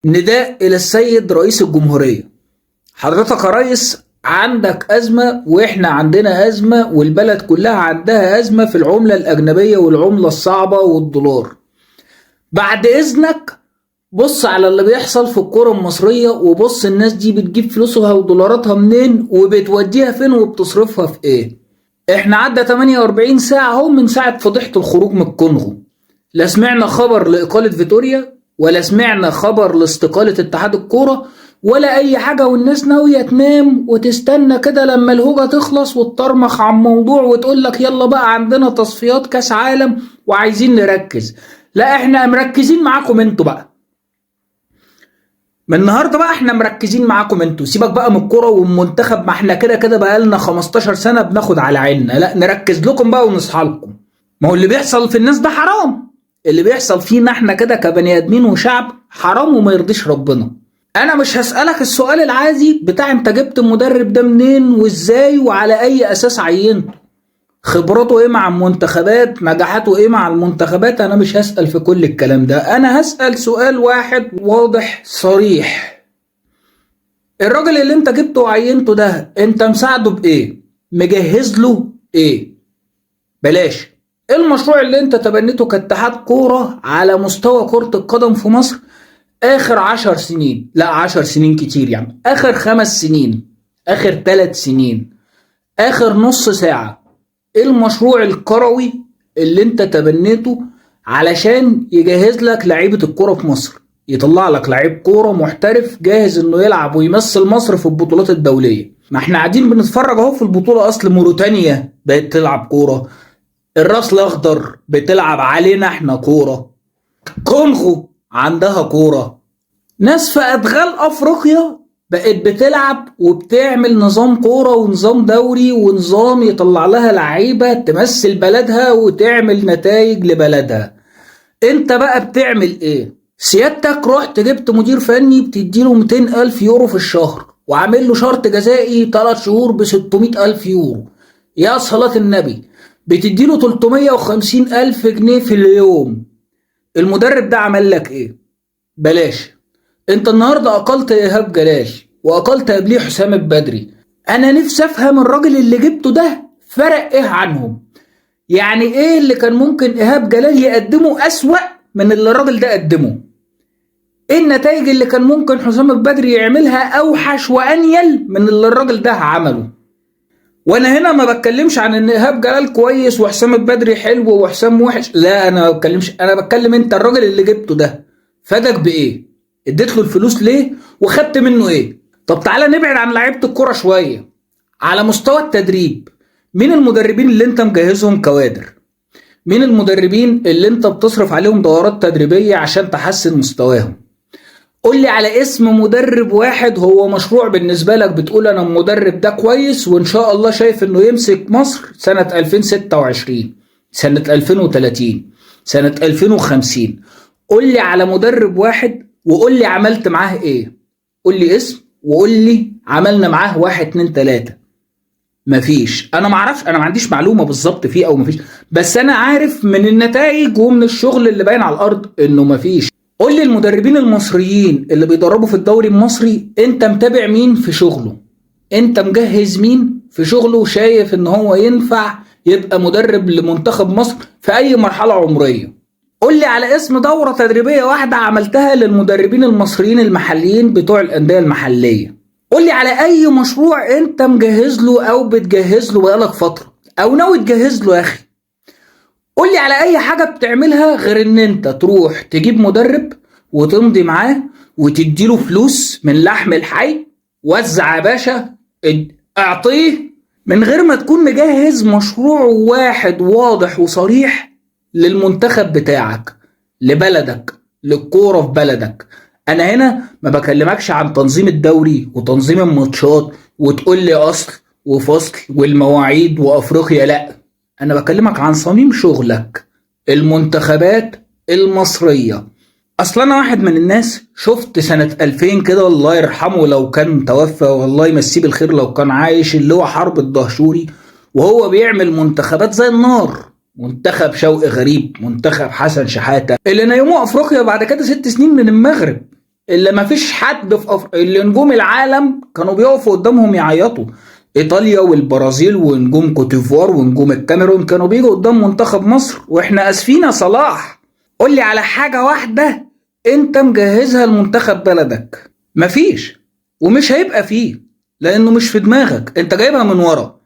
نداء إلى السيد رئيس الجمهورية. حضرتك يا ريس عندك أزمة وإحنا عندنا أزمة والبلد كلها عندها أزمة في العملة الأجنبية والعملة الصعبة والدولار. بعد إذنك بص على اللي بيحصل في الكرة المصرية وبص الناس دي بتجيب فلوسها ودولاراتها منين وبتوديها فين وبتصرفها في إيه. إحنا عدى 48 ساعة اهو من ساعة فضيحة الخروج من الكونغو. لا سمعنا خبر لإقالة فيتوريا ولا سمعنا خبر لاستقالة اتحاد الكورة ولا أي حاجة، والناس ناوية تنام وتستنى كده لما الهوجة تخلص وتطرمخ عن موضوع وتقول لك يلا بقى عندنا تصفيات كاس عالم وعايزين نركز. لا احنا مركزين معاكم انتوا بقى. من النهارده بقى احنا مركزين معاكم انتوا، سيبك بقى من الكوره والمنتخب، ما احنا كده كده بقالنا 15 سنة بناخد على عيننا. لا نركز لكم بقى ونصحى لكم. ما هو اللي بيحصل في الناس ده حرام، اللي بيحصل فينا احنا كده كبني ادمين وشعب حرام وما يرضيش ربنا. انا مش هسألك السؤال العادي بتاع انت جبت المدرب ده منين وازاي وعلى اي اساس عينته، خبراته ايه مع المنتخبات، نجاحاته ايه مع المنتخبات. انا مش هسأل في كل الكلام ده، انا هسأل سؤال واحد واضح صريح. الراجل اللي انت جبته وعينته ده انت مساعده بايه؟ مجهز له ايه؟ بلاش المشروع اللي انت تبنيته كاتحاد كورة على مستوى كرة القدم في مصر اخر 10 سنين، لا 10 سنين كتير يعني، اخر 5 سنين، اخر 3 سنين، اخر نص ساعة. المشروع الكروي اللي انت تبنيته علشان يجهز لك لعيبة الكورة في مصر، يطلع لك لعيب كورة محترف جاهز انه يلعب ويمثل مصر في البطولات الدولية. ما احنا قاعدين بنتفرج اهو في البطولة، اصل موريتانيا بقت تلعب كورة، الراس الاخضر بتلعب علينا احنا كورة، كونغو عندها كورة، ناس في ادغال افريقيا بقت بتلعب وبتعمل نظام كورة ونظام دوري ونظام يطلع لها لعيبة تمثل بلدها وتعمل نتائج لبلدها. انت بقى بتعمل ايه؟ سيادتك رحت جبت مدير فني بتديله 200 ألف يورو في الشهر وعامل له شرط جزائي 3 شهور ب 600 ألف يورو. يا صلاة النبي، بتديله 350 ألف جنيه في اليوم. المدرب ده عمل لك ايه؟ بلاش. انت النهاردة اقلت ايهاب جلال واقلت قبليه حسام البدري. انا نفسي افهم الراجل اللي جبته ده فرق ايه عنهم؟ يعني ايه اللي كان ممكن ايهاب جلال يقدمه اسوأ من اللي الراجل ده قدمه؟ ايه النتائج اللي كان ممكن حسام البدري يعملها اوحش وانيل من اللي الراجل ده عمله؟ وانا هنا ما بتكلمش عن ان ايهاب جلال كويس وحسام البدري حلو وحسام وحش، لا انا ما بتكلمش، انا بتكلم انت الراجل اللي جبته ده فادك بايه؟ اديت له الفلوس ليه وخدت منه ايه؟ طب تعالى نبعد عن لعيبه الكوره شويه. على مستوى التدريب، مين المدربين اللي انت مجهزهم كوادر؟ مين المدربين اللي انت بتصرف عليهم دورات تدريبيه عشان تحسن مستواهم؟ قول لي على اسم مدرب واحد هو مشروع بالنسبه لك، بتقول انا المدرب ده كويس وان شاء الله شايف انه يمسك مصر سنه 2026، سنه 2030، سنه 2050. قول لي على مدرب واحد وقول لي عملت معاه ايه. قول لي اسم وقول لي عملنا معاه 1 2 3. مفيش. انا معرفش، انا ما عنديش معلومه بالظبط فيه او مفيش، بس انا عارف من النتائج ومن الشغل اللي باين على الارض انه مفيش. قول لي المدربين المصريين اللي بيدربوا في الدوري المصري انت متابع مين في شغله؟ انت مجهز مين في شغله وشايف ان هو ينفع يبقى مدرب لمنتخب مصر في اي مرحله عمريه؟ قول لي على اسم دورة تدريبية واحدة عملتها للمدربين المصريين المحليين بتوع الأندية المحلية. قول لي على أي مشروع أنت مجهز له أو بتجهز له بقالك فترة أو ناوي تجهز له يا أخي. قول لي على أي حاجة بتعملها غير إن أنت تروح تجيب مدرب وتمضي معاه وتديله فلوس من لحم الحي، وزع يا باشا، اعطيه، من غير ما تكون مجهز مشروع واحد واضح وصريح للمنتخب بتاعك، لبلدك، للكورة في بلدك. انا هنا ما بكلمكش عن تنظيم الدوري وتنظيم الماتشات وتقول لي اصل وفصل والمواعيد وافريقيا، لا انا بكلمك عن صميم شغلك، المنتخبات المصرية. اصلا انا واحد من الناس شفت سنة 2000 كده، الله يرحمه لو كان توفى والله يمسيه بالخير لو كان عايش، اللي هو حرب الدهشوري، وهو بيعمل منتخبات زي النار، منتخب شوقي غريب، منتخب حسن شحاتة اللي نيموا افريقيا بعد كده 6 سنين من المغرب. اللي ما فيش حد اللي نجوم العالم كانوا بيقفوا قدامهم يعيطوا. ايطاليا والبرازيل ونجوم كوتيفوار ونجوم الكاميرون كانوا بيجوا قدام منتخب مصر واحنا اسفين يا صلاح. قول لي على حاجة واحدة انت مجهزها لمنتخب بلدك. مفيش، ومش هيبقى فيه، لانه مش في دماغك، انت جايبها من ورا.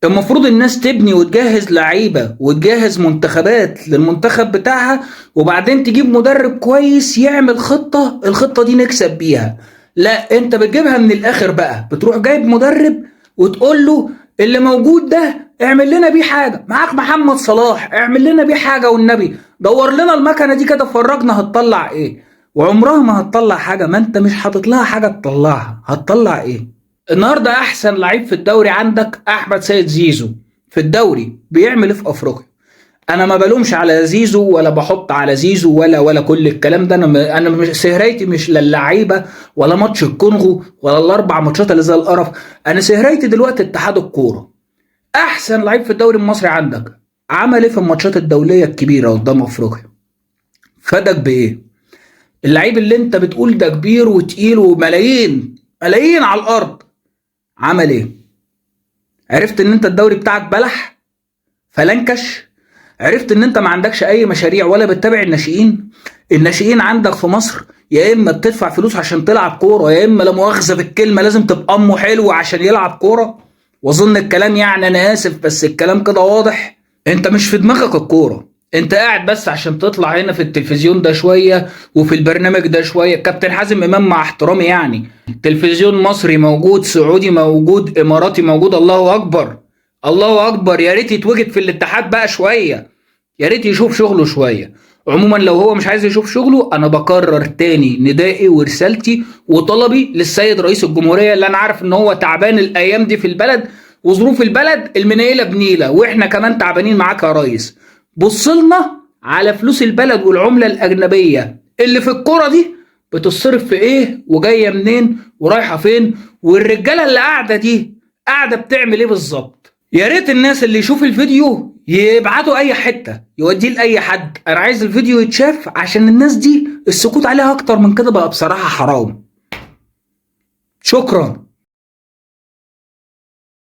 المفروض الناس تبني وتجهز لعيبة وتجهز منتخبات للمنتخب بتاعها، وبعدين تجيب مدرب كويس يعمل خطة، الخطة دي نكسب بيها. لا، انت بتجيبها من الاخر بقى، بتروح جايب مدرب وتقول له اللي موجود ده اعمل لنا بيه حاجة. معاك محمد صلاح، اعمل لنا بيه حاجة والنبي، دور لنا المكنة دي كده فرجنا هتطلع ايه. وعمرها ما هتطلع حاجة، ما انت مش حاطط لها حاجة تطلعها، هتطلع ايه؟ النهارده احسن لعيب في الدوري عندك احمد سيد زيزو في الدوري، بيعمل ايه في افريقيا؟ انا ما بلومش على زيزو ولا بحط على زيزو ولا كل الكلام ده. انا مش سهريتي مش للعيبه ولا ماتش الكونغو ولا الاربع ماتشات اللي زي القرف. انا سهريتي دلوقتي اتحاد الكوره. احسن لعيب في الدوري المصري عندك عمل ايه في الماتشات الدوليه الكبيره قدام افريقيا؟ فادك بايه؟ اللعيب اللي انت بتقول ده كبير وتقيل وملايين ملايين على الارض عمل ايه؟ عرفت ان انت الدوري بتاعك بلح فلنكش. عرفت ان انت ما عندكش اي مشاريع ولا بتتابع الناشئين. الناشئين عندك في مصر يا اما بتدفع فلوس عشان تلعب كوره، يا اما لا مؤاخذه بالكلمه لازم تبقى امه حلو عشان يلعب كوره. واظن الكلام، يعني انا اسف بس الكلام كده واضح، انت مش في دماغك الكوره. انت قاعد بس عشان تطلع هنا في التلفزيون ده شويه وفي البرنامج ده شويه. كابتن حازم امام مع احترامي يعني، تلفزيون مصري موجود، سعودي موجود، اماراتي موجود، الله اكبر الله اكبر. يا ريت يتوجد في الاتحاد بقى شويه، يا ريت يشوف شغله شويه. عموما لو هو مش عايز يشوف شغله، انا بكرر تاني ندائي ورسالتي وطلبي للسيد رئيس الجمهوريه، اللي انا عارف ان هو تعبان الايام دي في البلد وظروف البلد المنيله بنيله، واحنا كمان تعبانين معاك يا ريس. بص لنا على فلوس البلد والعمله الاجنبيه اللي في الكوره دي بتصرف في ايه وجايه منين ورايحه فين، والرجاله اللي قاعده دي قاعده بتعمل ايه بالظبط. يا ريت الناس اللي يشوف الفيديو يبعتوا اي حته يوديه لاي حد. انا عايز الفيديو يتشاف عشان الناس دي السكوت عليها اكتر من كده بقى بصراحه حرام. شكرا.